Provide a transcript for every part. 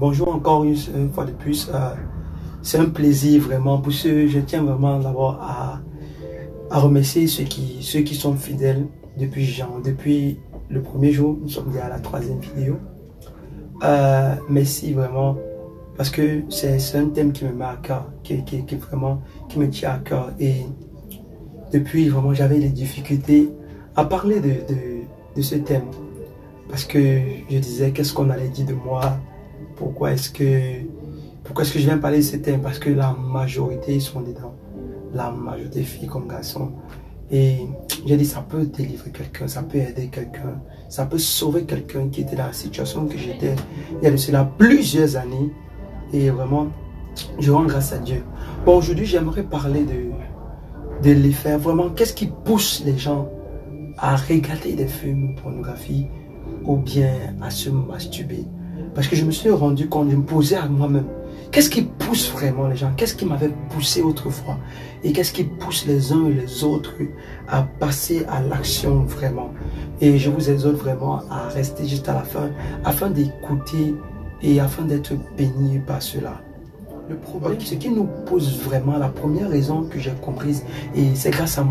Bonjour encore une fois de plus. C'est un plaisir vraiment pour ceux. Je tiens vraiment d'abord à remercier ceux qui sont fidèles depuis le premier jour. Nous sommes déjà à la 3e vidéo. Merci vraiment parce que c'est un thème qui me met à cœur, qui me tient à cœur. Et depuis vraiment j'avais des difficultés à parler de ce thème parce que je disais qu'est-ce qu'on allait dire de moi. Pourquoi est-ce que je viens parler de ce thème? Parce que la majorité sont dedans. La majorité filles comme garçons. Et j'ai dit ça peut délivrer quelqu'un, ça peut aider quelqu'un, ça peut sauver quelqu'un qui était dans la situation que j'étais il y a de cela plusieurs années. Et vraiment, je rends grâce à Dieu. Bon, aujourd'hui, j'aimerais parler de l'effet. Vraiment, qu'est-ce qui pousse les gens à regarder des films pornographiques ou bien à se masturber? Parce que je me suis rendu compte, je me posais à moi-même, qu'est-ce qui pousse vraiment les gens? Qu'est-ce qui m'avait poussé autrefois? Et qu'est-ce qui pousse les uns et les autres à passer à l'action vraiment? Et je vous exhorte vraiment à rester juste à la fin, afin d'écouter et afin d'être béni par cela. Le problème, ce qui nous pose vraiment, la première raison que j'ai comprise, et c'est grâce à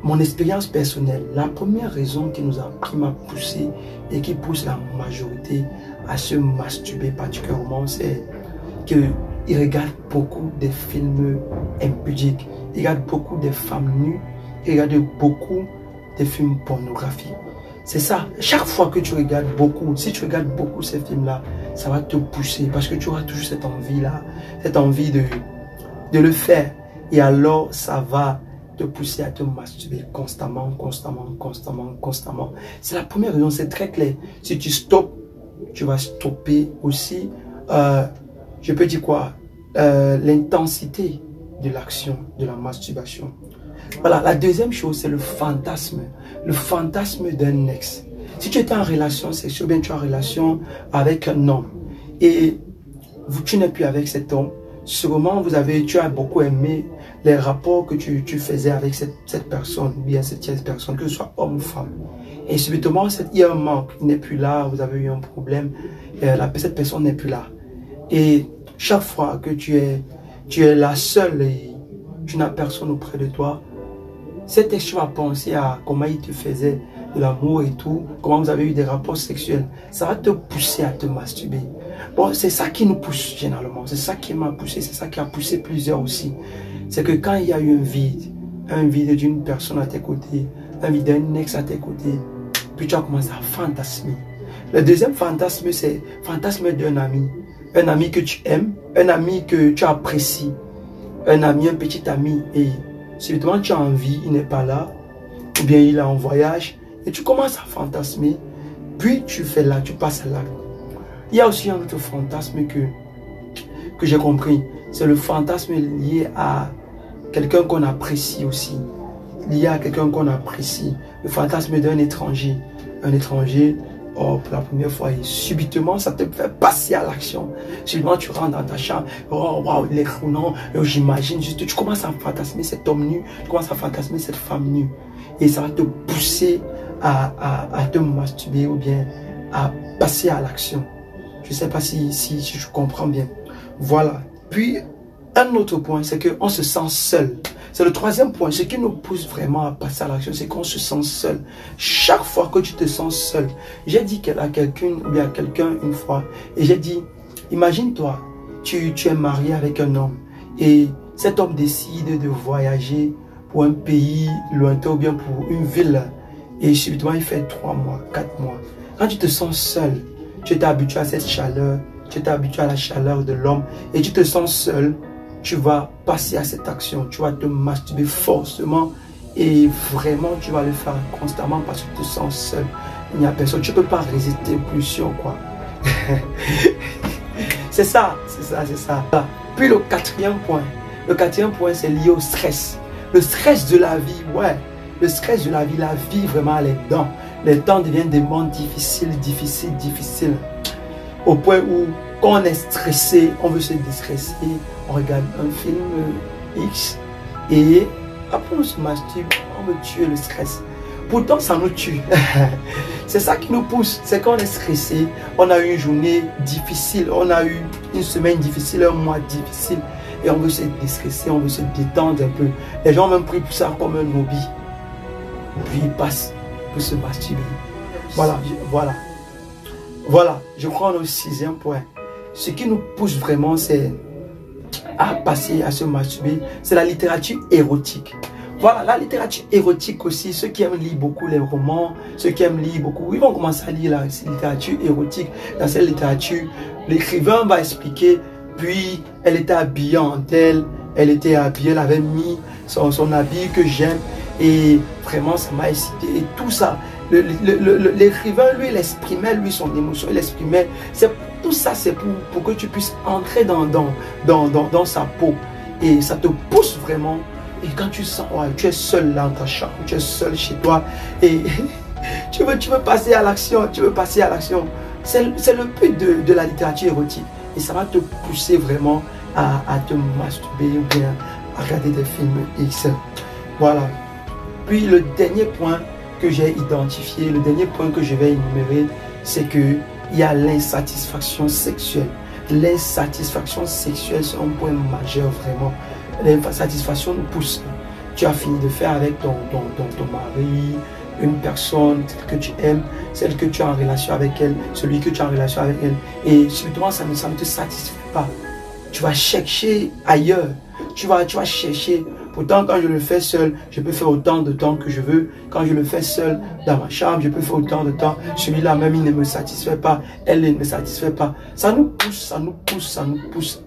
mon expérience personnelle, la première raison qui m'a poussé et qui pousse la majorité à se masturber particulièrement, c'est qu'ils regardent beaucoup de films impudiques, ils regardent beaucoup de femmes nues, ils regardent beaucoup de films pornographiques. C'est ça, chaque fois que tu regardes beaucoup, si tu regardes beaucoup ces films-là, ça va te pousser parce que tu auras toujours cette envie-là, cette envie de le faire. Et alors, ça va te pousser à te masturber constamment. C'est la première raison, c'est très clair. Si tu stoppes, tu vas stopper aussi, je peux dire quoi, l'intensité de l'action, de la masturbation. Voilà, la deuxième chose, c'est le fantasme d'un ex. Si tu étais en relation sexuelle, bien tu es en relation avec un homme et tu n'es plus avec cet homme, sûrement tu as beaucoup aimé les rapports que tu faisais avec cette personne, bien cette personne, que ce soit homme ou femme. Et subitement, il y a un manque, il n'est plus là, vous avez eu un problème, cette personne n'est plus là. Et chaque fois que tu es la seule et tu n'as personne auprès de toi, cet ex, tu vas penser à comment il te faisait de l'amour et tout, comment vous avez eu des rapports sexuels. Ça va te pousser à te masturber. Bon, c'est ça qui nous pousse généralement. C'est ça qui m'a poussé, c'est ça qui a poussé plusieurs aussi. C'est que quand il y a eu un vide d'une personne à tes côtés, un vide d'un ex à tes côtés, puis tu as commencé à fantasmer. Le deuxième fantasme, c'est le fantasme d'un ami. Un ami que tu aimes, un ami que tu apprécies, un petit ami, et subitement tu as envie, il n'est pas là, ou bien il est en voyage, et tu commences à fantasmer, puis tu passes à l'acte. Il y a aussi un autre fantasme que j'ai compris, c'est le fantasme lié à quelqu'un qu'on apprécie aussi, lié à quelqu'un qu'on apprécie, le fantasme d'un étranger, oh, pour la première fois, et subitement, ça te fait passer à l'action. Subitement, tu rentres dans ta chambre, oh, waouh, il est fou, non, j'imagine juste, tu commences à fantasmer cet homme nu, tu commences à fantasmer cette femme nue. Et ça va te pousser à te masturber ou bien à passer à l'action. Je ne sais pas si je comprends bien. Voilà. Puis, un autre point, c'est qu'on se sent seul. C'est le troisième point. Ce qui nous pousse vraiment à passer à l'action, c'est qu'on se sent seul. Chaque fois que tu te sens seul, j'ai dit à quelqu'un une fois, et j'ai dit, imagine-toi, tu es marié avec un homme, et cet homme décide de voyager pour un pays lointain ou bien pour une ville, et subitement il fait 3 mois, 4 mois. Quand tu te sens seul, tu t'es habitué à cette chaleur, tu t'es habitué à la chaleur de l'homme, et tu te sens seul, tu vas passer à cette action, tu vas te masturber forcément et vraiment tu vas le faire constamment parce que tu te sens seul. Il n'y a personne, tu ne peux pas résister aux pulsions, quoi. C'est ça. Puis le quatrième point, c'est lié au stress. Le stress de la vie, ouais. Le stress de la vie vraiment elle est dedans. Les temps deviennent des moments difficiles. Au point où quand on est stressé, on veut se déstresser, on regarde un film X et après on se masturbe, on veut tuer le stress. Pourtant, ça nous tue. C'est ça qui nous pousse. C'est quand on est stressé, on a eu une journée difficile, on a eu une semaine difficile, un mois difficile. Et on veut se déstresser, on veut se détendre un peu. Les gens ont même pris ça comme un hobby. Puis ils passent pour se masturber. Voilà. Voilà, je crois au 6e point. Ce qui nous pousse vraiment, c'est à passer, à se masturber. C'est la littérature érotique. Voilà, la littérature érotique aussi, ceux qui aiment lire beaucoup les romans, ceux qui aiment lire beaucoup, ils vont commencer à lire la littérature érotique. Dans cette littérature, l'écrivain va expliquer, puis elle était habillée en telle, elle était habillée, elle avait mis son habit que j'aime, et vraiment ça m'a excité, et tout ça. L'écrivain, lui, il exprimait, lui, son émotion, il exprimait. Tout ça, c'est pour que tu puisses entrer dans sa peau. Et ça te pousse vraiment. Et quand tu sens, ouais, tu es seul là dans ta chambre, tu es seul chez toi, et tu veux passer à l'action, C'est le but de la littérature érotique. Et ça va te pousser vraiment à te masturber ou bien à regarder des films X. Voilà. Puis le dernier point que j'ai identifié, le dernier point que je vais énumérer, c'est qu'il y a l'insatisfaction sexuelle. L'insatisfaction sexuelle, c'est un point majeur vraiment. L'insatisfaction nous pousse. Tu as fini de faire avec ton mari, une personne que tu aimes, celle que tu as en relation avec elle, celui que tu as en relation avec elle. Et subitement, ça ne te satisfait pas. Tu vas chercher ailleurs. Tu vas chercher. Pourtant, quand je le fais seul, je peux faire autant de temps que je veux. Quand je le fais seul dans ma chambre, je peux faire autant de temps. Celui-là même, il ne me satisfait pas. Elle ne me satisfait pas. Ça nous pousse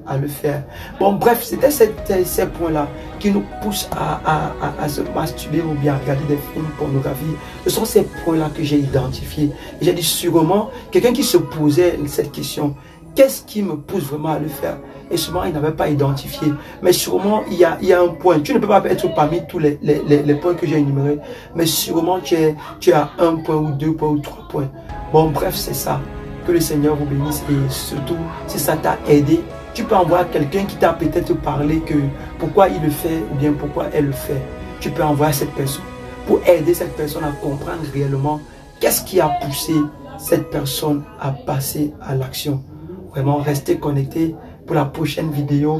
à le faire. Bon, bref, c'était ces points-là qui nous poussent à se masturber ou bien à regarder des films pornographiques. Ce sont ces points-là que j'ai identifiés. Et j'ai dit sûrement, quelqu'un qui se posait cette question, qu'est-ce qui me pousse vraiment à le faire? Et sûrement, il n'avait pas identifié. Mais sûrement, il y a un point. Tu ne peux pas être parmi tous les points que j'ai énumérés. Mais sûrement, tu as un point ou deux points ou trois points. Bon, bref, c'est ça. Que le Seigneur vous bénisse. Et surtout, si ça t'a aidé, tu peux envoyer quelqu'un qui t'a peut-être parlé que pourquoi il le fait ou bien pourquoi elle le fait. Tu peux envoyer cette personne pour aider cette personne à comprendre réellement qu'est-ce qui a poussé cette personne à passer à l'action. Vraiment, restez connectés pour la prochaine vidéo.